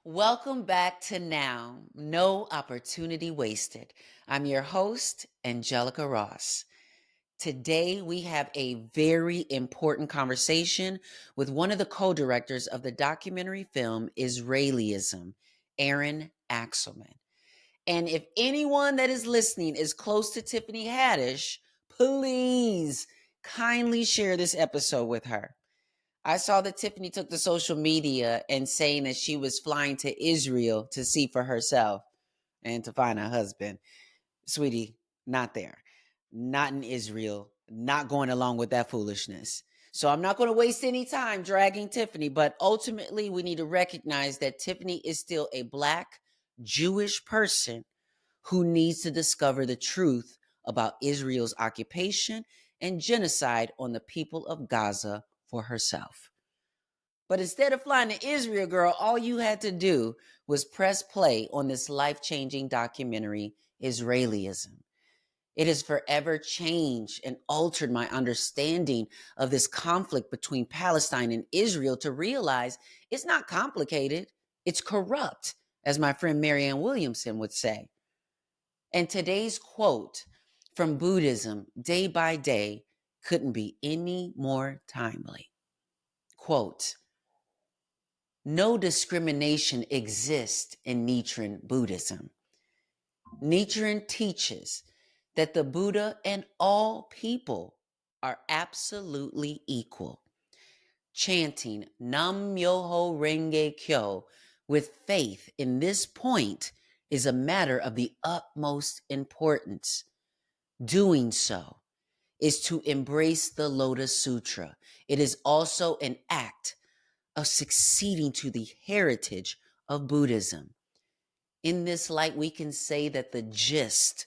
Welcome back to Now, No Opportunity Wasted. I'm your host, Angelica Ross. Today, we have a very important conversation with one of the co-directors of the documentary film Israelism, Erin Axelman. And if anyone that is listening is close to Tiffany Haddish, please kindly share this episode with her. I saw that Tiffany took to social media and saying that she was flying to Israel to see for herself and to find a husband. Sweetie, not there. Not in Israel. Not going along with that foolishness. So I'm not going to waste any time dragging Tiffany, but ultimately we need to recognize that Tiffany is still a Black Jewish person who needs to discover the truth about Israel's occupation and genocide on the people of Gaza for herself. But instead of flying to Israel, girl, all you had to do was press play on this life-changing documentary, Israelism. It has forever changed and altered my understanding of this conflict between Palestine and Israel to realize it's not complicated, it's corrupt, as my friend Marianne Williamson would say. And today's quote from Buddhism, Day by Day, couldn't be any more timely. Quote, no discrimination exists in Nichiren Buddhism. Nichiren teaches that the Buddha and all people are absolutely equal. Chanting Nam Myoho Renge Kyo with faith in this point is a matter of the utmost importance. Doing so is to embrace the Lotus Sutra. It is also an act of succeeding to the heritage of Buddhism. In this light, we can say that the gist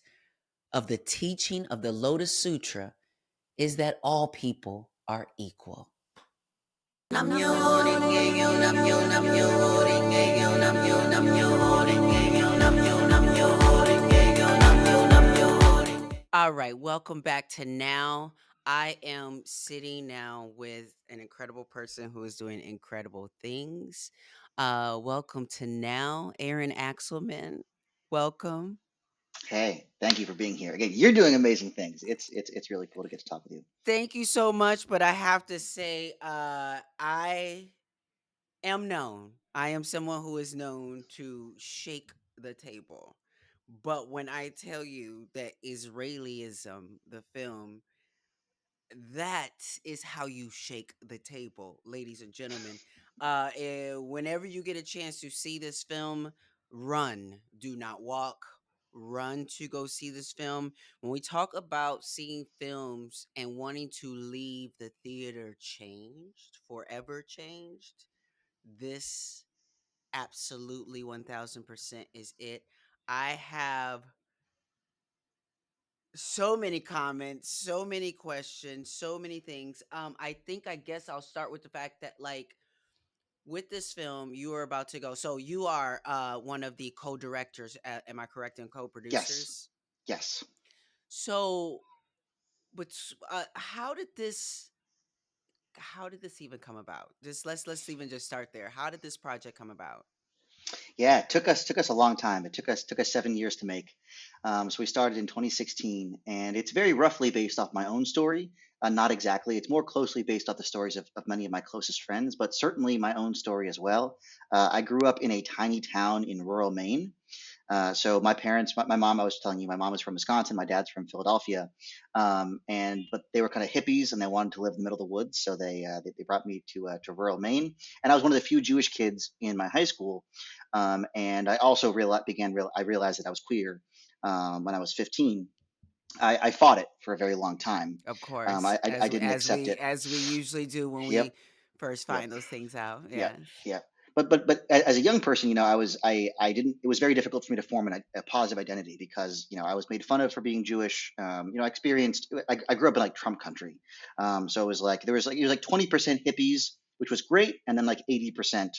of the teaching of the Lotus Sutra is that all people are equal. All right, welcome back to Now. I am sitting now with an incredible person who is doing incredible things. Welcome to Now, Erin Axelman. Welcome. Hey, thank you for being here. Again, you're doing amazing things. It's really cool to get to talk with you. Thank you so much, but I have to say, I am known. I am someone who is known to shake the table. But when I tell you that Israelism, the film, that is how you shake the table, ladies and gentlemen. Whenever you get a chance to see this film, run, do not walk. Run to go see this film. When we talk about seeing films and wanting to leave the theater changed, forever changed, this absolutely 1000% is it. I have so many comments, so many questions, so many things. I guess I'll start with the fact that like with this film, you are about to go. So you are one of the co-directors, am I correct, and Yes, co-producers? yes, So, but how did this even come about? Just let's even just start there. How did this project come about? yeah. It took us a long time. It took us 7 years to make. So we started in 2016, and it's very roughly based off my own story. Not exactly. It's more closely based off the stories of many of my closest friends, but certainly my own story as well. I grew up in a tiny town in rural Maine. So my parents, my mom, I was telling you, my mom is from Wisconsin, my dad's from Philadelphia, and but they were kind of hippies and they wanted to live in the middle of the woods, so they brought me to rural Maine, and I was one of the few Jewish kids in my high school, and I also I realized that I was queer when I was 15. I fought it for a very long time. Of course, I didn't accept it. as we usually do when Yep, we first yep. find those things out. Yeah, Yes. yeah. As a young person, I didn't. It was very difficult for me to form a positive identity because I was made fun of for being Jewish. I experienced. I grew up in like Trump country, so it was like it was like 20% hippies, which was great, and then like 80%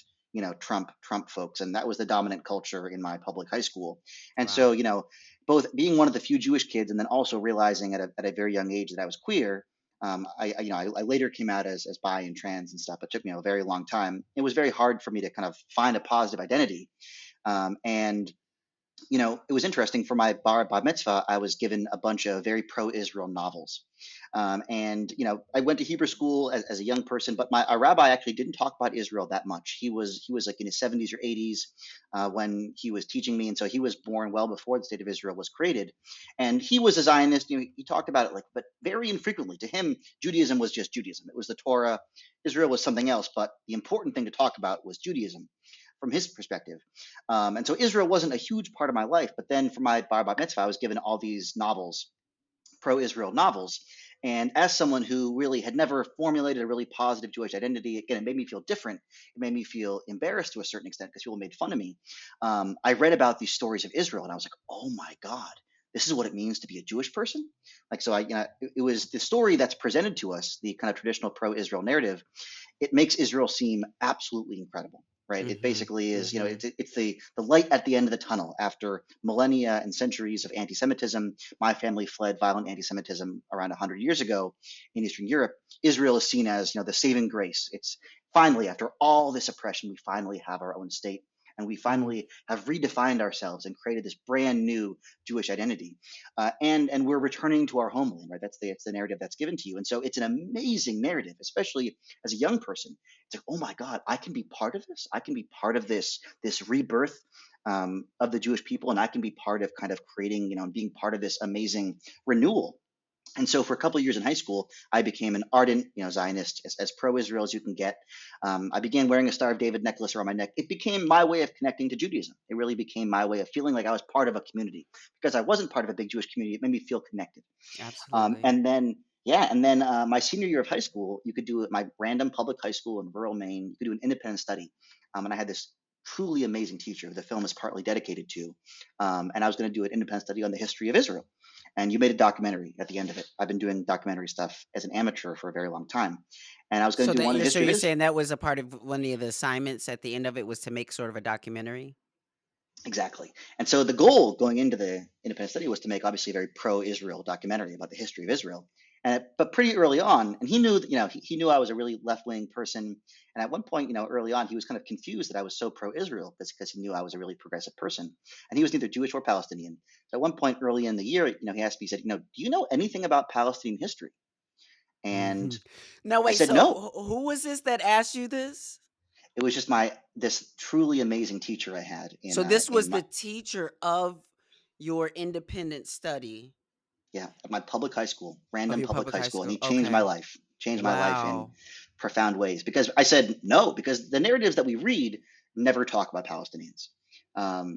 Trump folks, and that was the dominant culture in my public high school. And so Wow. both being one of the few Jewish kids and then also realizing at a very young age that I was queer. I later came out as bi and trans and stuff. It took me a very long time. It was very hard for me to kind of find a positive identity. And it was interesting for my bar mitzvah. I was given a bunch of very pro-Israel novels, and I went to Hebrew school as a young person, but my our rabbi actually didn't talk about Israel that much. He was like in his 70s or 80s when he was teaching me, and so he was born well before the state of Israel was created, and he was a Zionist. He talked about it but very infrequently. To him, Judaism was just Judaism. It was the Torah. Israel was something else, but the important thing to talk about was Judaism from his perspective. And so Israel wasn't a huge part of my life. But then for my bar mitzvah, I was given all these novels, pro-Israel novels. And as someone who really had never formulated a really positive Jewish identity, again, it made me feel different. It made me feel embarrassed to a certain extent because people made fun of me. I read about these stories of Israel, and I was like, oh my God, this is what it means to be a Jewish person. Like, so it was the story that's presented to us, the kind of traditional pro-Israel narrative. It makes Israel seem absolutely incredible, right? It Mm-hmm. basically is, Mm-hmm. it's the light at the end of the tunnel after millennia and centuries of anti-Semitism. My family fled violent anti-Semitism around 100 years ago in Eastern Europe. Israel is seen as, the saving grace. It's finally, after all this oppression, we finally have our own state. And we Mm-hmm. finally have redefined ourselves and created this brand new Jewish identity, and we're returning to our homeland, right? It's the narrative that's given to you, and so it's an amazing narrative, especially as a young person. It's like, oh my God, I can be part of this. I can be part of this rebirth of the Jewish people, and I can be part of kind of creating, and being part of this amazing renewal. And so for a couple of years in high school, I became an ardent, Zionist, as pro-Israel as you can get. I began wearing a Star of David necklace around my neck. It became my way of connecting to Judaism. It really became my way of feeling like I was part of a community because I wasn't part of a big Jewish community. It made me feel connected. Absolutely. And then, yeah, and then my senior year of high school, you could do it. My random public high school in rural Maine. You could do an independent study, and I had this truly amazing teacher who the film is partly dedicated to. And I was going to do an independent study on the history of Israel. And you made a documentary at the end of it. I've been doing documentary stuff as an amateur for a very long time, and I was going So to do that one on the you're so history of you're Israel. saying that was a part of one of the assignments at the end of it was to make sort of a documentary? Exactly. And so the goal going into the independent study was to make obviously a very pro-Israel documentary about the history of Israel. But pretty early on, and he knew that, he knew I was a really left-wing person. And at one point, early on, he was kind of confused that I was so pro-Israel because he knew I was a really progressive person. And he was neither Jewish or Palestinian. So at one point early in the year, he asked me, he said, do you know anything about Palestinian history? And Mhm. Now I wait, said, so no. who was this that asked you this? It was just this truly amazing teacher I had So this in was my the teacher of your independent study Yeah, at my public high school, of random your public public high high school, and he school? Okay. changed my life in Wow. profound ways. Because I said no, because the narratives that we read never talk about Palestinians.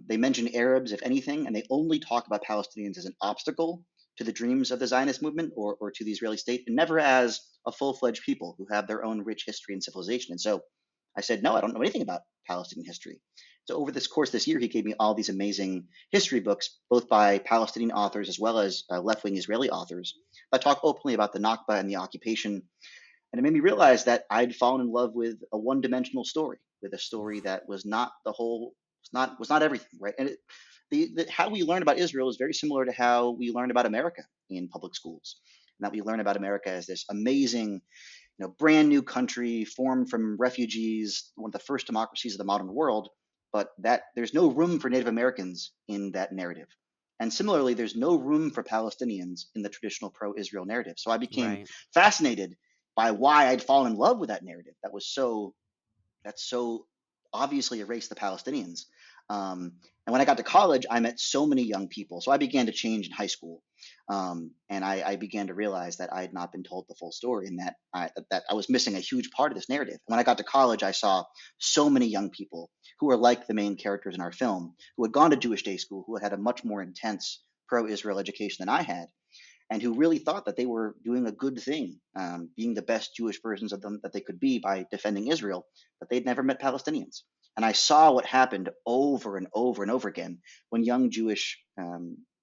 They mention Arabs, if anything, and they only talk about Palestinians as an obstacle to the dreams of the Zionist movement or to the Israeli state, and never as a full-fledged people who have their own rich history and civilization. And so I said, no, I don't know anything about Palestinian history. So over this course this year, he gave me all these amazing history books, both by Palestinian authors as well as left-wing Israeli authors, that talk openly about the Nakba and the occupation. And it made me realize that I'd fallen in love with a one-dimensional story, with a story that was not the whole, was not everything, right? And how we learn about Israel is very similar to how we learn about America in public schools, and that we learn about America as this amazing, brand new country formed from refugees, one of the first democracies of the modern world, but that there's no room for Native Americans in that narrative. And similarly, there's no room for Palestinians in the traditional pro-Israel narrative. So I became Right. fascinated by why I'd fallen in love with that narrative that so obviously erased the Palestinians. And when I got to college, I met so many young people. So I began to change in high school, and I began to realize that I had not been told the full story, and that I was missing a huge part of this narrative. When I got to college, I saw so many young people who were like the main characters in our film, who had gone to Jewish day school, who had had a much more intense pro-Israel education than I had, and who really thought that they were doing a good thing, being the best Jewish versions of them that they could be by defending Israel, but they'd never met Palestinians. And I saw what happened over and over and over again when young Jewish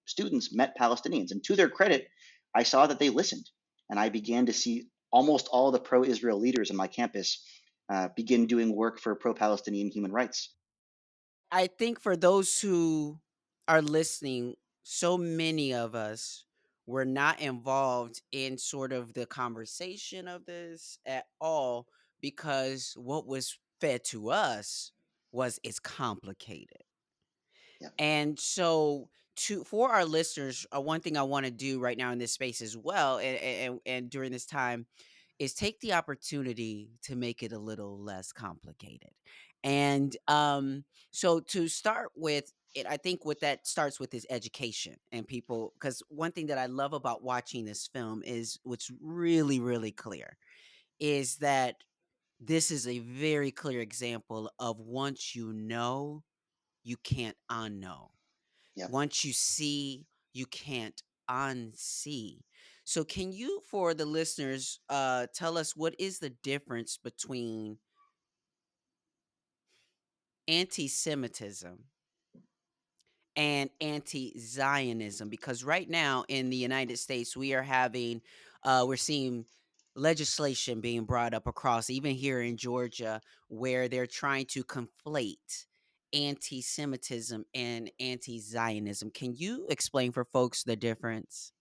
students met Palestinians. And to their credit, I saw that they listened. And I began to see almost all the pro Israel leaders on my campus begin doing work for pro Palestinian human rights. I think for those who are listening, so many of us were not involved in sort of the conversation of this at all because what was fed to us was it's complicated. Yeah, And so to for our listeners, one thing I want to do right now in this space as well and during this time is take the opportunity to make it a little less complicated. And so to start with it, I think what that starts with is education and people, because one thing that I love about watching this film is what's really, really clear is that this is a very clear example of once you know, you can't unknow. yeah, Once you see, you can't unsee. So can you, for the listeners, tell us what is the difference between anti-Semitism and anti-Zionism? Because right now in the United States, we're seeing legislation being brought up across, even here in Georgia, where they're trying to conflate anti-Semitism and anti-Zionism. Can you explain for folks the difference?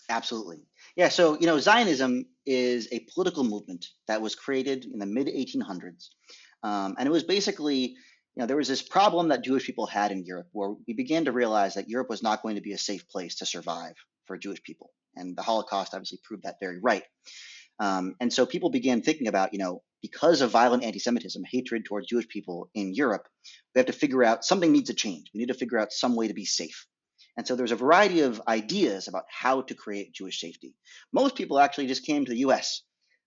absolutely. Yeah, so Zionism is a political movement that was created in the mid 1800s, and it was basically, there was this problem that Jewish people had in Europe, where we began to realize that Europe was not going to be a safe place to survive for Jewish people, and the Holocaust obviously proved that very right. And so people began thinking about, because of violent anti-Semitism, hatred towards Jewish people in Europe, we have to figure out something needs to change. We need to figure out some way to be safe. And so there's a variety of ideas about how to create Jewish safety. Most people actually just came to the U.S.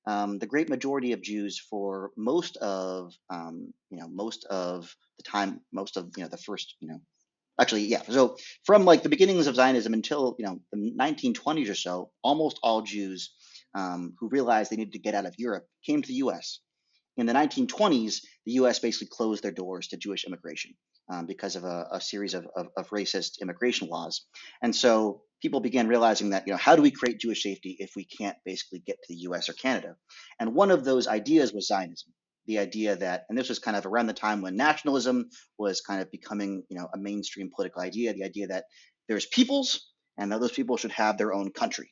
The great majority of Jews, for most of the time, most of the first, actually, yeah. So from like the beginnings of Zionism until the 1920s or so, almost all Jews who realized they needed to get out of Europe came to the U.S. In the 1920s, the U.S. basically closed their doors to Jewish immigration because of a series of racist immigration laws. And so people began realizing that, how do we create Jewish safety if we can't basically get to the U.S. or Canada? And one of those ideas was Zionism. The idea that, and this was kind of around the time when nationalism was kind of becoming, a mainstream political idea, the idea that there's peoples and that those people should have their own country,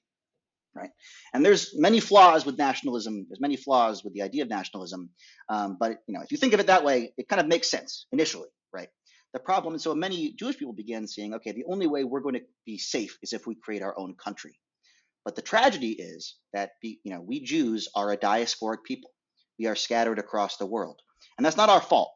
right? And there's many flaws with nationalism. There's many flaws with the idea of nationalism, but if you think of it that way, it kind of makes sense initially, right? The problem, and so many Jewish people began saying, okay, the only way we're going to be safe is if we create our own country. But the tragedy is that we Jews are a diasporic people. We are scattered across the world, and that's not our fault.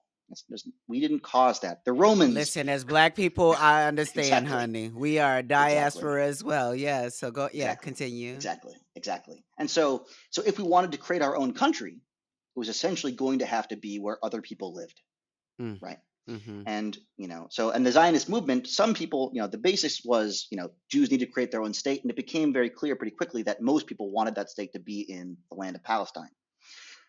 We didn't cause that. The Romans, Listen, as black people, I understand, exactly, honey. We are a exactly. diaspora as well. Yeah. So yeah, Exactly. continue. Exactly. Exactly. And so if we wanted to create our own country, it was essentially going to have to be where other people lived, Mm, right? mm-hmm. And and the Zionist movement, some people, the basis was, Jews need to create their own state, and it became very clear pretty quickly that most people wanted that state to be in the land of Palestine.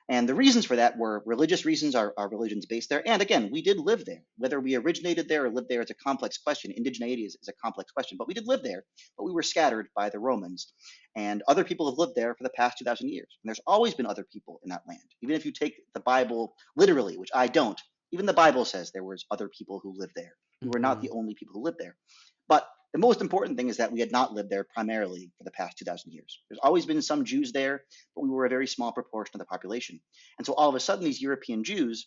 And the reasons for that were religious reasons. Our religion's based there. And again, we did live there. Whether we originated there or lived there is a complex question. Indigeneity is a complex question. But we did live there, but we were scattered by the Romans. And other people have lived there for the past 2,000 years. And there's always been other people in that land. Even if you take the Bible literally, which I don't, even the Bible says there was other people who lived there. We were not Mm-hmm. the only people who lived there. But the most important thing is that we had not lived there primarily for the past 2,000 years. There's always been some Jews there, but we were a very small proportion of the population. And so all of a sudden, these European Jews,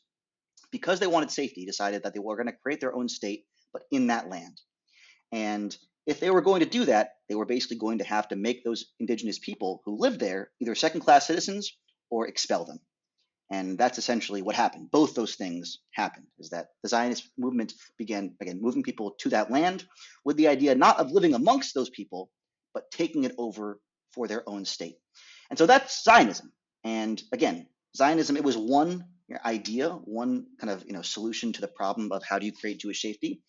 because they wanted safety, decided that they were going to create their own state, but in that land. And if they were going to do that, they were basically going to have to make those indigenous people who lived there either second class citizens or expel them. And that's essentially what happened. Both those things happened, is that the Zionist movement began, again, moving people to that land with the idea not of living amongst those people, but taking it over for their own state. And so that's Zionism. And again, Zionism, it was one idea, one kind of solution to the problem of how do you create Jewish safety.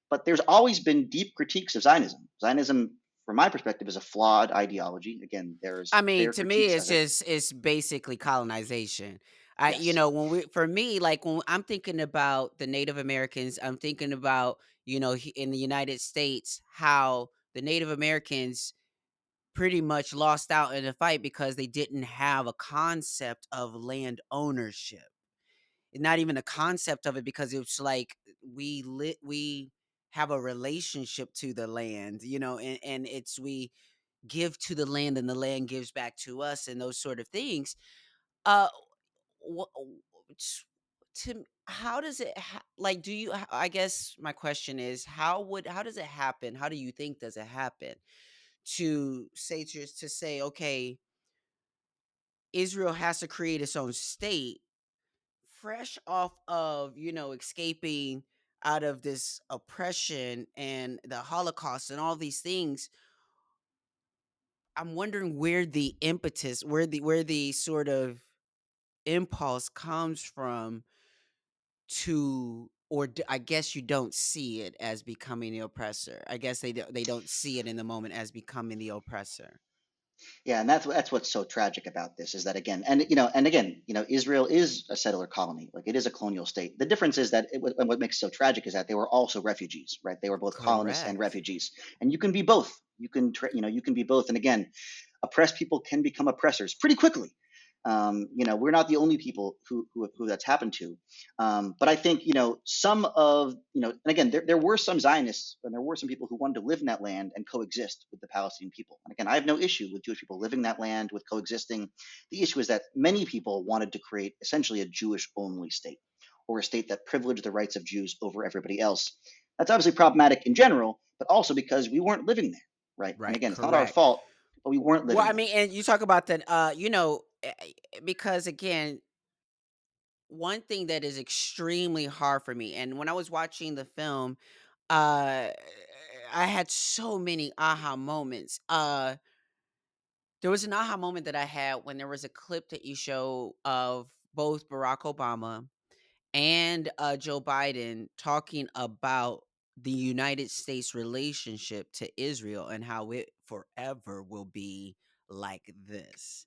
But there's always been deep critiques of Zionism. Zionism, from my perspective, is a flawed ideology. Again, I there's mean, fair to me, critiques of it. it's basically colonization. Yes. When for me, like when I'm thinking about the Native Americans, I'm thinking about, in the United States, how the Native Americans pretty much lost out in the fight because they didn't have a concept of land ownership. Not even a concept of it because it's like we have a relationship to the land, and it's give to the land and the land gives back to us and those sort of things. Uh, wha- t- how does it like? Do you? I guess my question is, how does it happen? How do you think does it happen to say, okay, Israel has to create its own state, fresh off of escaping out of this oppression and the Holocaust and all these things. I'm wondering where the impetus, where the sort of impulse comes from to, I guess you don't see it as becoming the oppressor. I guess they don't see it in the moment as becoming the oppressor. Yeah, and that's what's so tragic about this is that again, and again, Israel is a settler colony, like it is a colonial state. The difference is that and what makes it so tragic is that they were also refugees, right? They were both colonists and Correct. refugees, and you can be both. You can be both, and again, oppressed people can become oppressors pretty quickly. We're not the only people who that's happened to. But I think, some of, and again, there were some Zionists and there were some people who wanted to live in that land and coexist with the Palestinian people. And again, I have no issue with Jewish people living in that land with coexisting. The issue is that many people wanted to create essentially a Jewish only state or a state that privileged the rights of Jews over everybody else. That's obviously problematic in general, but also because we weren't living there, right? And Right. again, it's not our Correct. fault, but we weren't Well, living I there. mean, and you talk about that, because again, one thing that is extremely hard for me, and when I was watching the film, uh, I had so many aha moments. There was an aha moment that I had when there was a clip that you show of both Barack Obama and Joe Biden talking about the United States relationship to Israel and how it forever will be like this.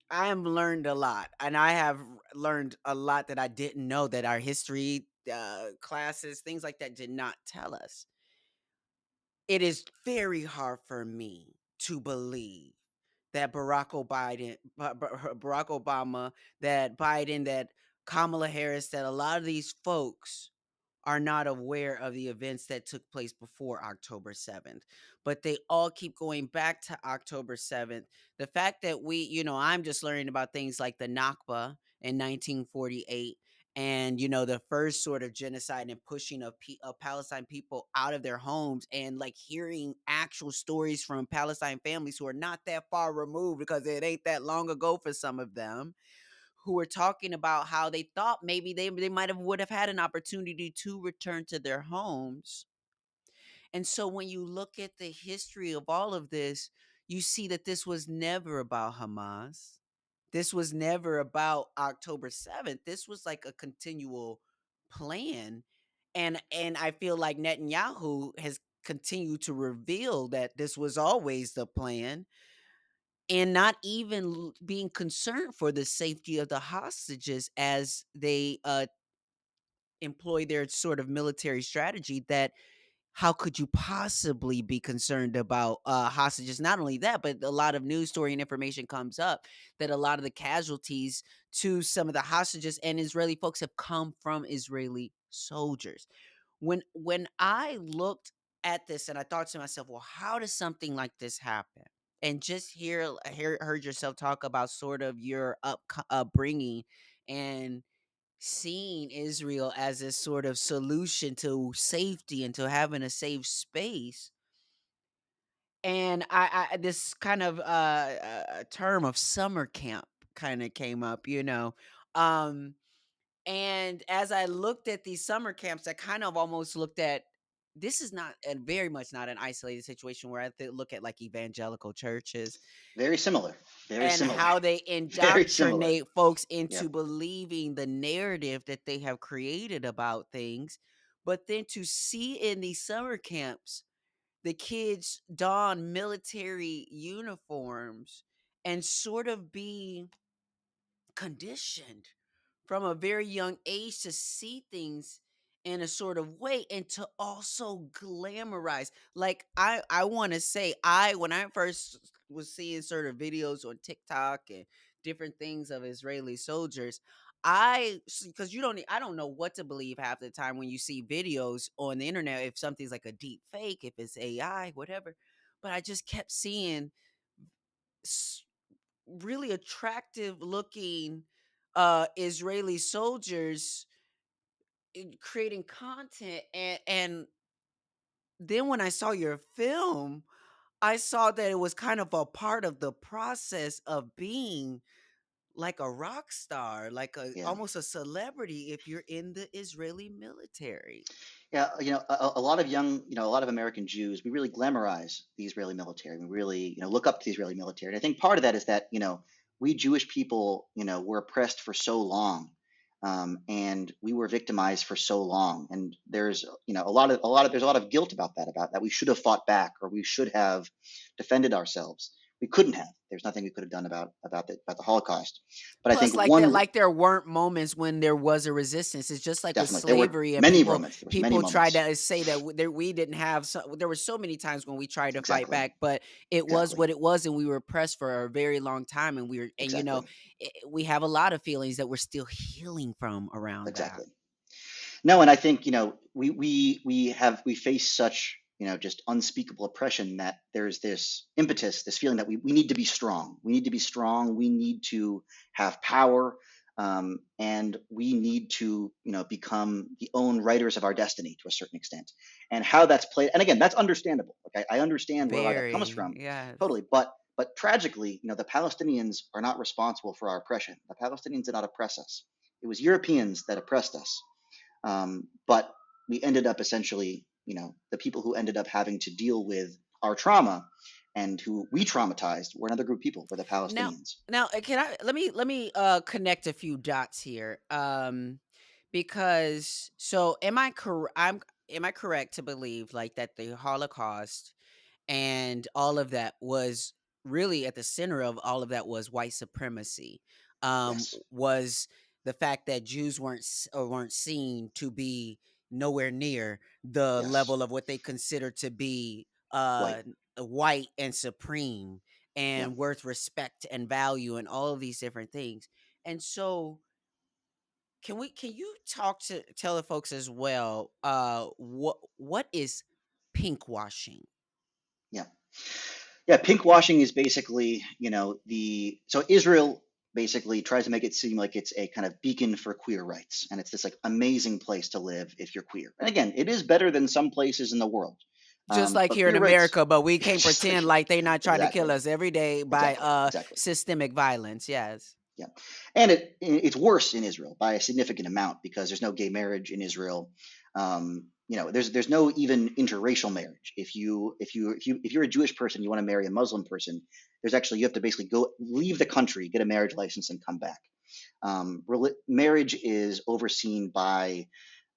I have learned a lot, and I have learned a lot that I didn't know that our history classes, things like that, did not tell us. It is very hard for me to believe that Barack Obama, that Biden, that Kamala Harris, that a lot of these folks are not aware of the events that took place before October 7th. But they all keep going back to October 7th. The fact that I'm just learning about things like the Nakba in 1948 and, the first sort of genocide and pushing of Palestine people out of their homes and like hearing actual stories from Palestine families who are not that far removed because it ain't that long ago for some of them who were talking about how they thought maybe they might have would have had an opportunity to return to their homes. And so when you look at the history of all of this, you see that this was never about Hamas. This was never about October 7th. This was like a continual plan. And I feel like Netanyahu has continued to reveal that this was always the plan and not even being concerned for the safety of the hostages as they employ their sort of military strategy that how could you possibly be concerned about hostages? Not only that, but a lot of news story and information comes up that a lot of the casualties to some of the hostages and Israeli folks have come from Israeli soldiers. When I looked at this and I thought to myself, well, how does something like this happen? And just heard yourself talk about sort of your upbringing and seeing Israel as a sort of solution to safety and to having a safe space. And I this kind of term of summer camp kind of came up, Um, and as I looked at these summer camps, I kind of almost looked at this is not and very much not an isolated situation where look at like evangelical churches Very similar. Very and similar. how they Very similar. indoctrinate folks into Yep. believing the narrative that they have created about things. But then to see in these summer camps, the kids don military uniforms and sort of be conditioned from a very young age to see things in a sort of way and to also glamorize. Like I want to say when I first was seeing sort of videos on TikTok and different things of Israeli soldiers, because I don't know what to believe half the time when you see videos on the internet if something's like a deep fake, if it's AI, whatever. But I just kept seeing s- really attractive looking Israeli soldiers creating content, and then when I saw your film, I saw that it was kind of a part of the process of being like a rock star, like a Yeah. almost a celebrity if you're in the Israeli military. Yeah, a lot of young, a lot of American Jews, we really glamorize the Israeli military. We really, look up to the Israeli military. And I think part of that is that, we Jewish people, were oppressed for so long, and we were victimized for so long. And there's, there's a lot of guilt about that. We should have fought back, or we should have defended ourselves. We couldn't have. There's nothing we could have done about the Holocaust. But I think Plus, like that, one like there weren't moments when there was a resistance. It's just like with definitely there were slavery, and many moments. There was many people tried moments. to say that we didn't have. There were so many times when we tried to fight Exactly. back, but it was Exactly. what it was, and we were pressed for a very long time, and we were, and Exactly. we have a lot of feelings that we're still healing from around that. Exactly. No, and I think we face such just unspeakable oppression that there's this impetus, this feeling that we need to be strong. We need to be strong. We need to have power, and we need to become the own writers of our destiny to a certain extent. And how that's played, and again, that's understandable. Like I understand where a lot of that comes Very, from, yes. totally. But tragically, the Palestinians are not responsible for our oppression. The Palestinians did not oppress us. It was Europeans that oppressed us, but we ended up essentially, the people who ended up having to deal with our trauma and who we traumatized were another group of people, were the Now, Palestinians. can I let me connect a few dots here. Because so am I correct to believe like that the Holocaust and all of that was really at the center of all of that was white supremacy? Yes. Was the fact that Jews or weren't seen to be nowhere near the Yes. level of what they consider to be White. white and supreme Yeah. and worth respect and value and all of these different things. And so can you talk to tell the folks as well what is pink washing? Yeah. Yeah. Pink washing is basically, the so Israel basically tries to make it seem like it's a kind of beacon for queer rights, and it's this like amazing place to live if you're queer. And again, it is better than some places in the world. Just like But here in queer rights, America, but we can't just like pretend like they not trying to kill exactly, us every day by exactly, exactly. systemic violence. Yes. Yeah, and it's worse in Israel by a significant amount because there's no gay marriage in Israel. There's no even interracial marriage. If you're a Jewish person, you want to marry a Muslim person, there's actually you have to basically go leave the country, get a marriage license, and come back. Marriage is overseen by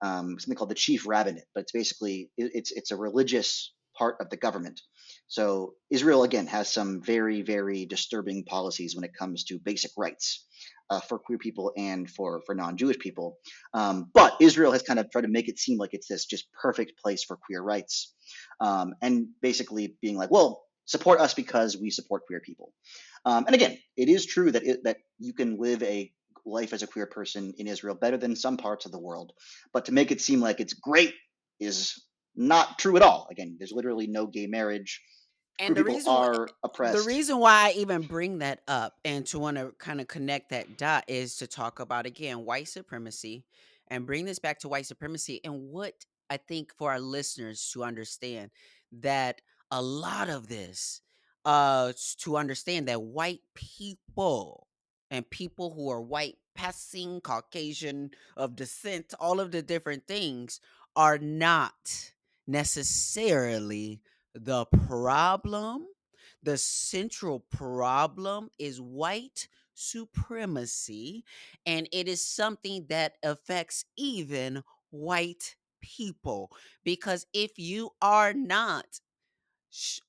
something called the chief rabbinate, but it's basically it's a religious part of the government. So Israel again has some very very disturbing policies when it comes to basic rights for queer people and for non-Jewish people. But Israel has kind of tried to make it seem like it's this just perfect place for queer rights, and basically being like, well, support us because we support queer people. And again, it is true that you can live a life as a queer person in Israel better than some parts of the world. But to make it seem like it's great is not true at all. Again, there's literally no gay marriage. Queer And people are the oppressed. reason why I even bring that up and to want to kind of connect that dot is to talk about again white supremacy and bring this back to white supremacy and what I think for our listeners to understand that a lot of this to understand that white people and people who are white passing Caucasian of descent, all of the different things are not necessarily the problem. The central problem is white supremacy, and it is something that affects even white people. Because if you are not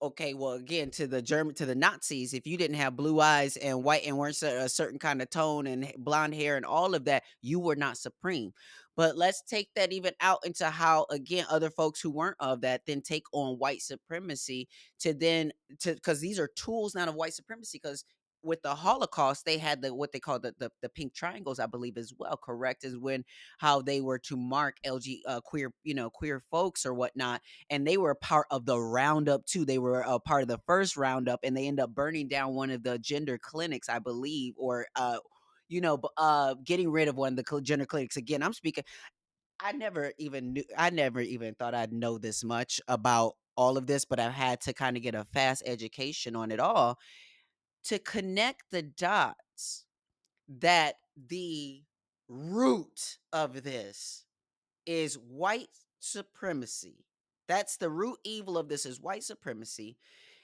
okay, well, again, to the Nazis, if you didn't have blue eyes and white and weren't a certain kind of tone and blonde hair and all of that, you were not supreme. But let's take that even out into how, again, other folks who weren't of that then take on white supremacy to then to because these are tools not of white supremacy. Because with the Holocaust, they had the what they call the pink triangles, I believe, as well. Correct, is when how they were to mark LG queer, queer folks or whatnot, and they were a part of the roundup too. They were a part of the first roundup, and they end up burning down one of the gender clinics, I believe, or getting rid of one of the gender clinics. Again, I'm speaking. I never even thought I'd know this much about all of this, but I've had to kind of get a fast education on it all to connect the dots that the root of this is white supremacy. That's the root evil of this is white supremacy.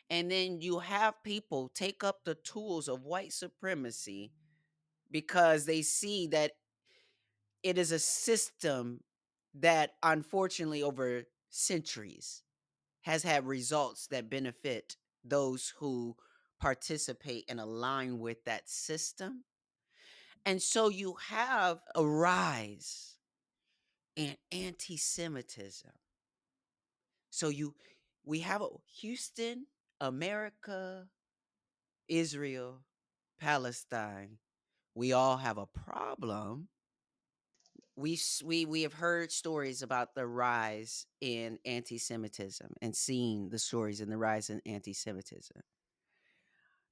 And then you have people take up the tools of white supremacy because they see that it is a system that unfortunately over centuries has had results that benefit those who participate and align with that system. And so you have a rise in anti-Semitism. So we have Houston, America, Israel, Palestine. We all have a problem. We have heard stories about the rise in anti-Semitism and seen the stories in the rise in anti-Semitism.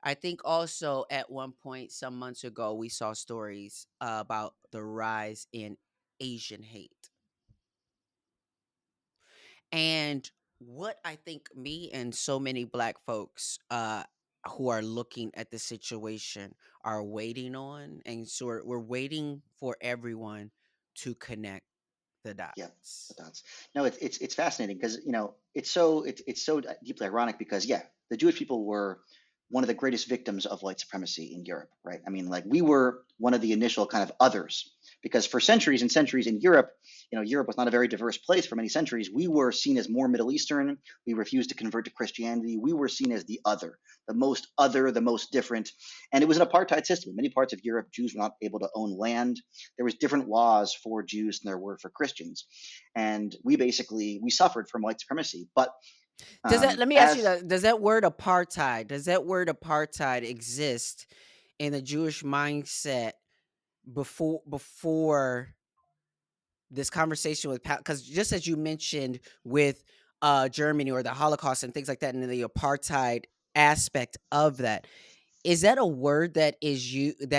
I think also at one point some months ago we saw stories about the rise in Asian hate. And what I think me and so many black folks who are looking at the situation are waiting on, and so we're waiting for everyone to connect the Yeah, the dots. dots. No, it's fascinating because it's so deeply ironic because yeah, the Jewish people were one of the greatest victims of white supremacy in Europe, right? I mean, like we were one of the initial kind of others because for centuries and centuries in Europe, Europe was not a very diverse place for many centuries. We were seen as more Middle Eastern. We refused to convert to Christianity. We were seen as the other, the most different, and it was an apartheid system. In many parts of Europe, Jews were not able to own land. There was different laws for Jews than there were for Christians, and we suffered from white supremacy. But Does that let me ask you as that, does that word apartheid exist in the Jewish mindset before this conversation with because just as you mentioned with Germany or the Holocaust and things like that, and the apartheid aspect of that, is that a word that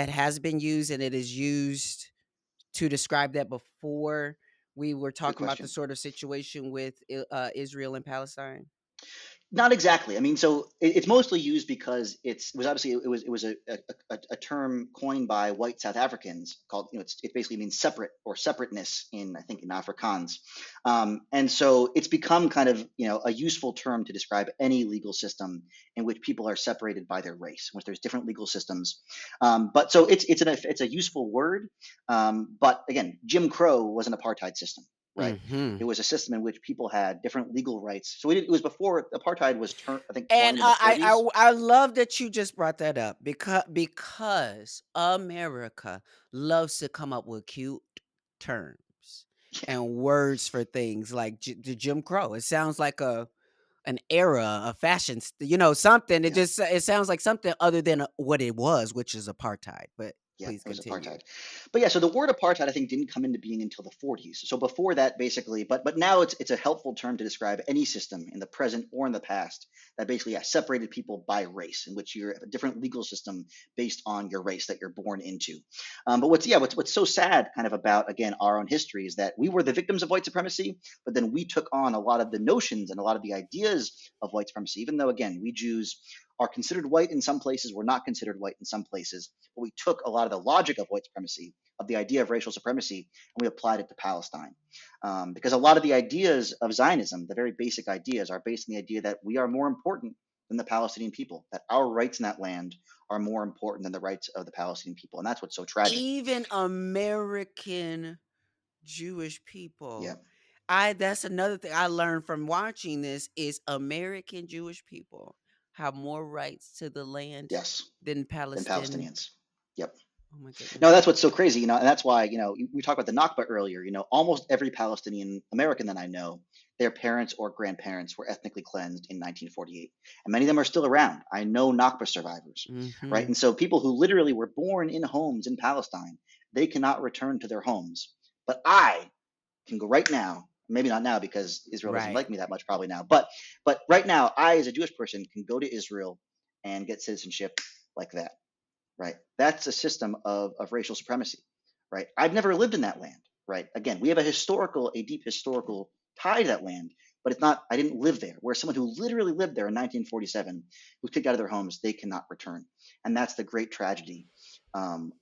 has been used and it is used to describe that before we were good talking about the question. sort of situation with Israel and Palestine? Not exactly. I mean, so it's mostly used because it was obviously it was a term coined by white South Africans called it basically means separate or separateness in I think in Afrikaans, and so it's become kind of a useful term to describe any legal system in which people are separated by their race, in which there's different legal systems. But so it's a useful word. But again, Jim Crow was an apartheid system, right? It Hmm. was a system in which people had different legal rights. So it was before apartheid was I think And coined in the 40s. I love that you just brought that up because America loves to come up with cute terms Yeah, and words for things like the Jim Crow. It sounds like an era, a fashion, something. yeah. It sounds like something other than what it was, which is apartheid. But Yeah, please it was continue. apartheid. But yeah, so the word apartheid I think didn't come into being until the 40s. So before that, basically, but now it's a helpful term to describe any system in the present or in the past that basically separated people by race, in which you're a different legal system based on your race that you're born into. But what's so sad kind of about again our own history is that we were the victims of white supremacy, but then we took on a lot of the notions and a lot of the ideas of white supremacy. Even though again we Jews are considered white in some places, we're not considered white in some places. But we took a lot of the logic of white supremacy, of the idea of racial supremacy, and we applied it to Palestine. Because a lot of the ideas of Zionism, the very basic ideas, are based on the idea that we are more important than the Palestinian people, that our rights in that land are more important than the rights of the Palestinian people. And that's what's so tragic. Even American Jewish Yeah. people. I That's another thing I learned from watching this is American Jewish people have more rights to the land Yes. than Than Palestinian. Palestinians. Yep. Oh my No, goodness. that's what's so crazy, and that's why we talked about the Nakba earlier. Almost every Palestinian American that I know their parents or grandparents were ethnically cleansed in 1948. And many of them are still around. I know Nakba survivors, right? Mm-hmm. And so people who literally were born in homes in Palestine, they cannot return to their homes. But I can go right now, maybe not now because Israel doesn't Right. like me that much probably now, but right now I as a Jewish person can go to Israel and get citizenship like that, right? That's a system of racial supremacy, right? I've never lived in that land, right? Again, we have a deep historical tie to that land, but it's not, I didn't live there. Where someone who literally lived there in 1947 was kicked out of their homes, they cannot return. And that's the great tragedy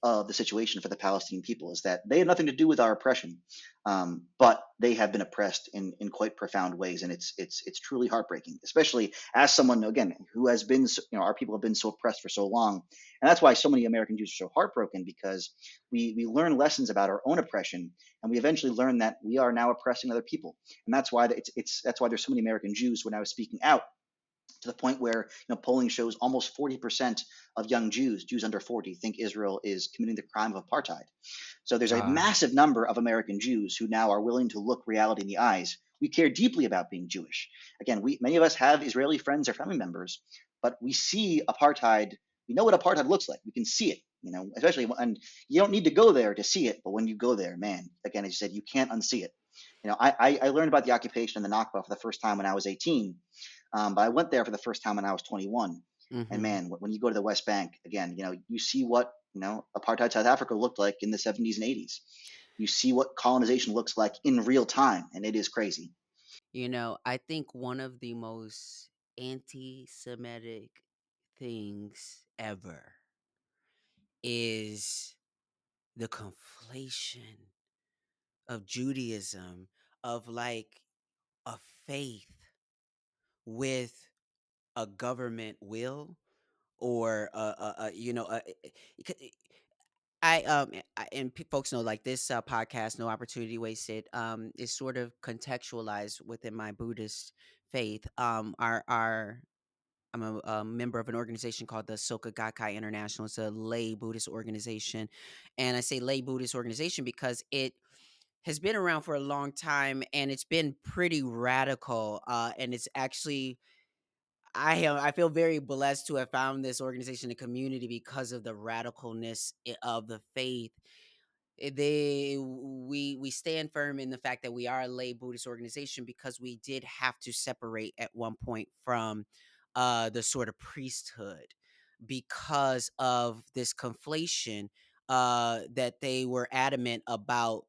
of the situation for the Palestinian people is that they have nothing to do with our oppression, but they have been oppressed in quite profound ways, and it's truly heartbreaking, especially as someone again who has been, our people have been so oppressed for so long, and that's why so many American Jews are so heartbroken because we learn lessons about our own oppression, and we eventually learn that we are now oppressing other people, and that's why that's why there's so many American Jews who are now speaking out to the point where polling shows almost 40% of young Jews under 40, think Israel is committing the crime of apartheid. So there's a Wow. massive number of American Jews who now are willing to look reality in the eyes. We care deeply about being Jewish. Again, many of us have Israeli friends or family members, but we see apartheid. We know what apartheid looks like. We can see it, especially and you don't need to go there to see it, but when you go there, man, again, as you said, you can't unsee it. I learned about the occupation and the Nakba for the first time when I was 18, but I went there for the first time when I was 21. And Mm-hmm. man, when you go to the West Bank again, you see what apartheid South Africa looked like in the 70s and 80s. You see what colonization looks like in real time, and it is crazy. I think one of the most anti-Semitic things ever is the conflation of Judaism, of like a faith with a government will or folks know like this podcast, No Opportunity Wasted, is sort of contextualized within my Buddhist faith. Our I'm a member of an organization called the Soka Gakkai International. It's a lay Buddhist organization. And I say lay Buddhist organization because it has been around for a long time and it's been pretty radical. And it's actually, I feel very blessed to have found this organization and community because of the radicalness of the faith. We stand firm in the fact that we are a lay Buddhist organization because we did have to separate at one point from the sort of priesthood because of this conflation that they were adamant about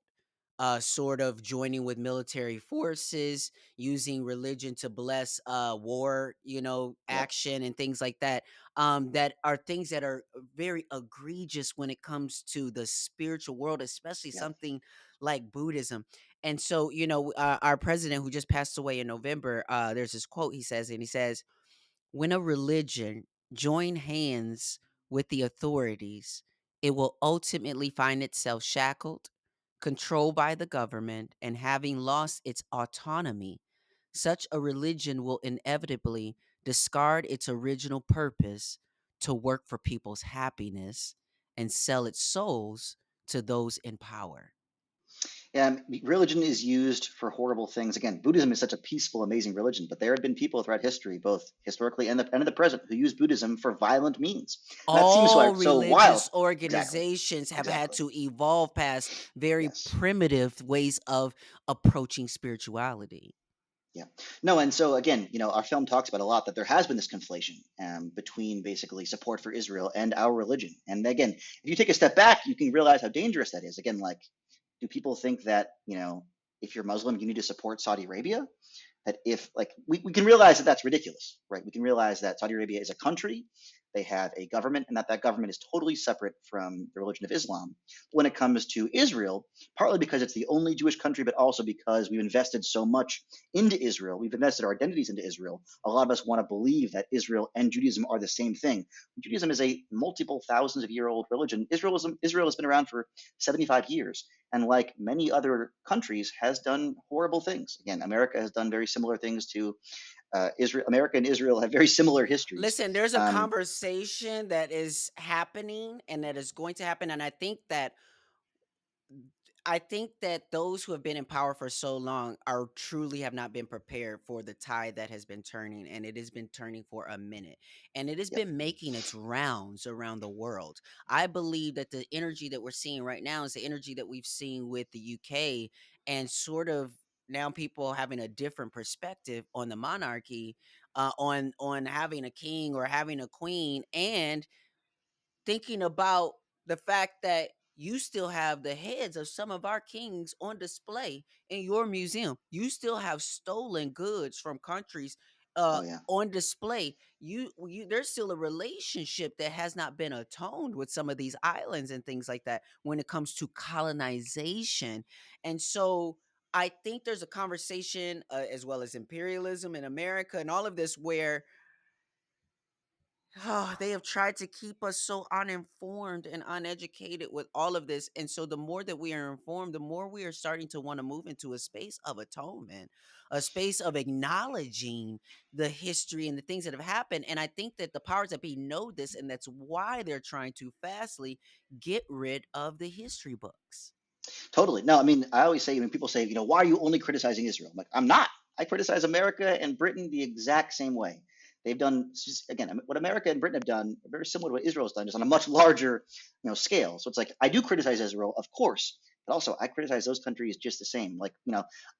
sort of joining with military forces, using religion to bless war, Yep. action and things like that. That are things that are very egregious when it comes to the spiritual world, especially Yep. something like Buddhism. And so, our president who just passed away in November, there's this quote he says, and he says, when a religion join hands with the authorities, it will ultimately find itself shackled, controlled by the government, and having lost its autonomy. Such a religion will inevitably discard its original purpose to work for people's happiness and sell its souls to those in power. And religion is used for horrible things. Again, Buddhism is such a peaceful, amazing religion, but there have been people throughout history, both historically and in the present, who use Buddhism for violent means. And that seems All so wild. religious Exactly. organizations have had Exactly. to evolve past very Yes. primitive ways of approaching spirituality. Yeah. No, and so again, our film talks about a lot that there has been this conflation between basically support for Israel and our religion. And again, if you take a step back, you can realize how dangerous that is. Again, like, do people think that, if you're Muslim, you need to support Saudi Arabia? That if like we can realize that that's ridiculous, right? We can realize that Saudi Arabia is a country, they have a government, and that government is totally separate from the religion of Islam. When it comes to Israel, partly because it's the only Jewish country, but also because we've invested so much into Israel, we've invested our identities into Israel. A lot of us want to believe that Israel and Judaism are the same thing. Judaism is a multiple thousands of year old religion. Israel has been around for 75 years, and like many other countries has done horrible things. Again, America has done very similar things to Israel. America and Israel have very similar histories. Listen, there's a um, conversation that is happening and that is going to happen. And I think that I think that those who have been in power for so long are truly have not been prepared for the tide that has been turning, and it has been turning for a minute, and it has Yep. been making its rounds around the world. I believe that the energy that we're seeing right now is the energy that we've seen with the UK, and sort of now people having a different perspective on the monarchy, on having a king or having a queen, and thinking about the fact that you still have the heads of some of our kings on display in your museum. You still have stolen goods from countries Oh yeah. on display. You there's still a relationship that has not been atoned with some of these islands and things like that when it comes to colonization. And so I think there's a conversation as well as imperialism in America and all of this where they have tried to keep us so uninformed and uneducated with all of this. And so the more that we are informed, the more we are starting to want to move into a space of atonement, a space of acknowledging the history and the things that have happened. And I think that the powers that be know this, and that's why they're trying to fastly get rid of the history books. Totally. No, I mean, I always say when people say, why are you only criticizing Israel? I'm like, I'm not. I criticize America and Britain the exact same way. They've done again what America and Britain have done, very similar to what Israel's done, just on a much larger, scale. So it's like I do criticize Israel, of course, but also I criticize those countries just the same. Like,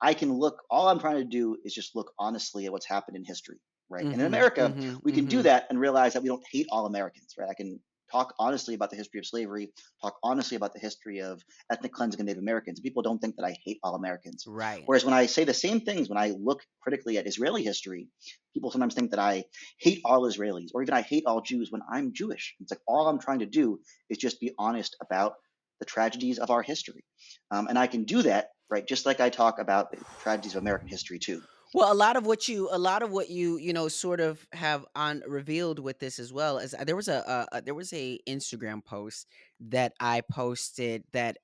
I can look. All I'm trying to do is just look honestly at what's happened in history, right? And in Mm-hmm. America, Mm-hmm. we can do Mm-hmm. that and realize that we don't hate all Americans, right? I can talk honestly about the history of slavery, talk honestly about the history of ethnic cleansing of Native Americans. People don't think that I hate all Americans. Right. Whereas when I say the same things, when I look critically at Israeli history, people sometimes think that I hate all Israelis or even I hate all Jews when I'm Jewish. It's like all I'm trying to do is just be honest about the tragedies of our history. And I can do that, right? Just like I talk about the tragedies of American history too. Well, a lot of what you sort of have on revealed with this as well is there was a Instagram post that I posted that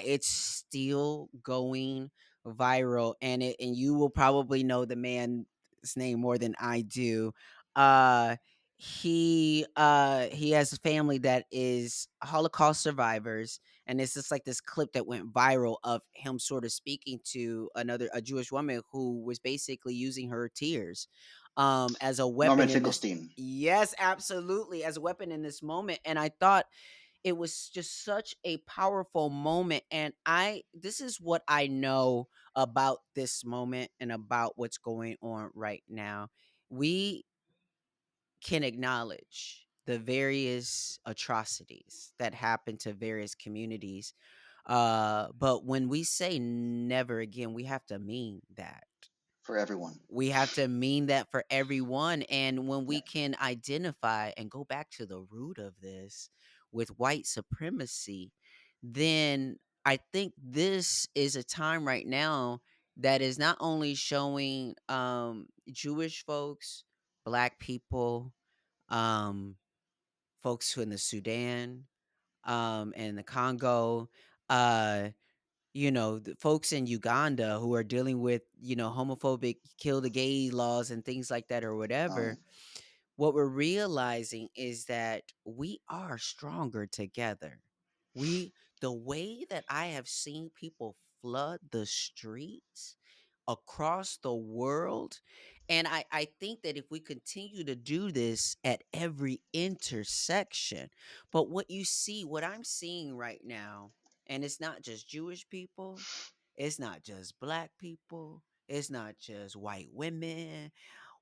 it's still going viral, and you will probably know the man's name more than I do. Uh he has a family that is Holocaust survivors, and it's just like this clip that went viral of him sort of speaking to a Jewish woman who was basically using her tears as a Norman weapon in this. Finkelstein. Yes, absolutely, as a weapon in this moment. And I thought it was just such a powerful moment, and I this is what I know about this moment and about what's going on right now. We can acknowledge the various atrocities that happen to various communities, but when we say never again, we have to mean that. For everyone. We have to mean that for everyone, and when Yeah, we can identify and go back to the root of this with white supremacy, then I think this is a time right now that is not only showing, Jewish folks, Black people, um, folks who in the Sudan, and the Congo, uh, the folks in Uganda who are dealing with, homophobic kill the gay laws and things like that or oh yeah, whatever. What we're realizing is that we are stronger together. We The way that I have seen people flood the streets across the world, and I think that if we continue to do this at every intersection, but what I'm seeing right now, and it's not just Jewish people, it's not just Black people, it's not just white women.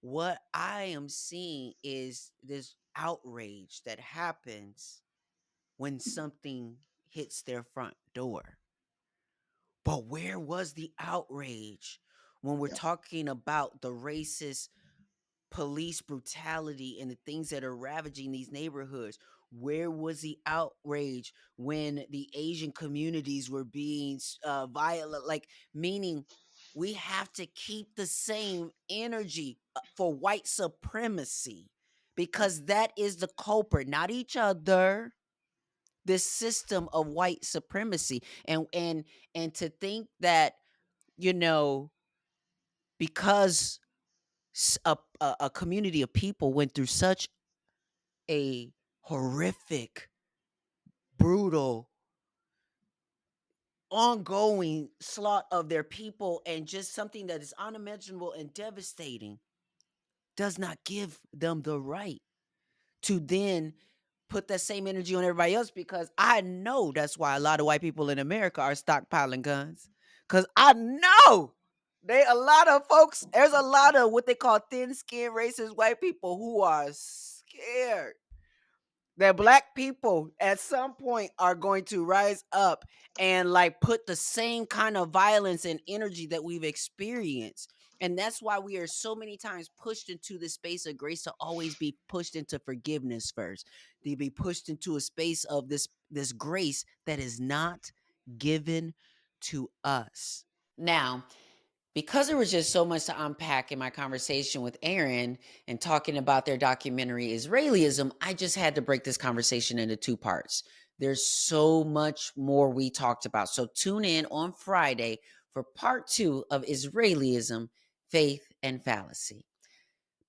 What I am seeing is this outrage that happens when something hits their front door. But where was the outrage when we're yeah. talking about the racist police brutality and the things that are ravaging these neighborhoods? Where was the outrage when the Asian communities were being violent? Like, meaning we have to keep the same energy for white supremacy, Right. because that is the culprit, not each other. This system of white supremacy, and to think that, you know because a community of people went through such a horrific, brutal ongoing slaughter of their people and just something that is unimaginable and devastating does not give them the right to then put that same energy on everybody else, because I know that's why a lot of white people in America are stockpiling guns. Cause I know a lot of folks, there's a lot of what they call thin-skinned racist white people who are scared that black people at some point are going to rise up and like put the same kind of violence and energy that we've experienced. And that's why we are so many times pushed into the space of grace, to always be pushed into forgiveness first, to be pushed into a space of this grace that is not given to us. Now, because there was just so much to unpack in my conversation with Erin and talking about their documentary Israelism, I just had to break this conversation into two parts. There's so much more we talked about. So tune in on Friday for part 2 of Israelism, Faith and Fallacy.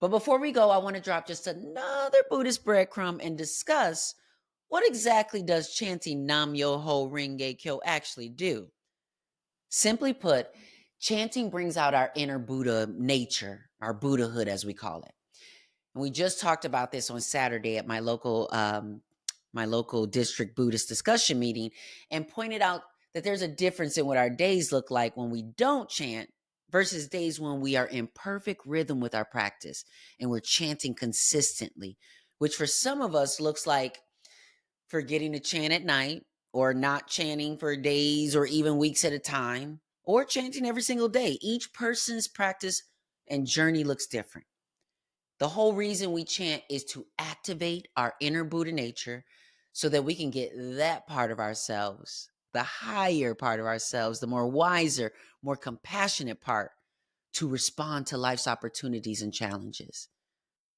But before we go, I want to drop just another Buddhist breadcrumb and discuss what exactly does chanting Nam Myoho Renge Kyo actually do. Simply put, chanting brings out our inner Buddha nature, our Buddhahood, as we call it. And we just talked about this on Saturday at my local district Buddhist discussion meeting, and pointed out that there's a difference in what our days look like when we don't chant versus days when we are in perfect rhythm with our practice and we're chanting consistently, which for some of us looks like forgetting to chant at night, or not chanting for days or even weeks at a time, or chanting every single day. Each person's practice and journey looks different. The whole reason we chant is to activate our inner Buddha nature so that we can get that part of ourselves, the higher part of ourselves, the more wiser, more compassionate part, to respond to life's opportunities and challenges.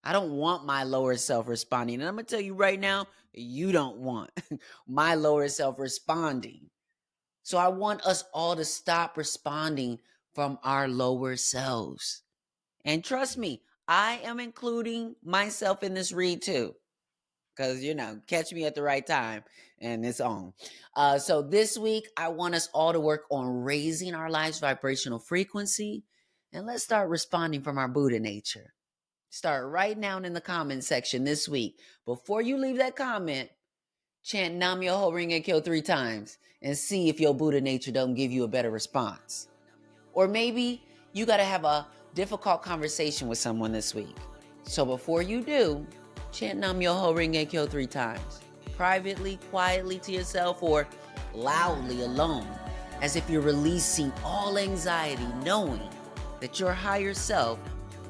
I don't want my lower self responding. And I'm going to tell you right now, you don't want my lower self responding. So I want us all to stop responding from our lower selves. And trust me, I am including myself in this read too. Because, catch me at the right time and it's on. So this week, I want us all to work on raising our life's vibrational frequency. And let's start responding from our Buddha nature. Start right now in the comment section this week. Before you leave that comment, chant Nam Myoho Renge Kyo 3 times and see if your Buddha nature don't give you a better response. Or maybe you got to have a difficult conversation with someone this week. So before you do, chant Nam Myoho Renge Kyo 3 times, privately, quietly to yourself, or loudly alone, as if you're releasing all anxiety, knowing that your higher self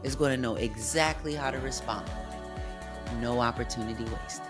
is going to know exactly how to respond. No opportunity wasted.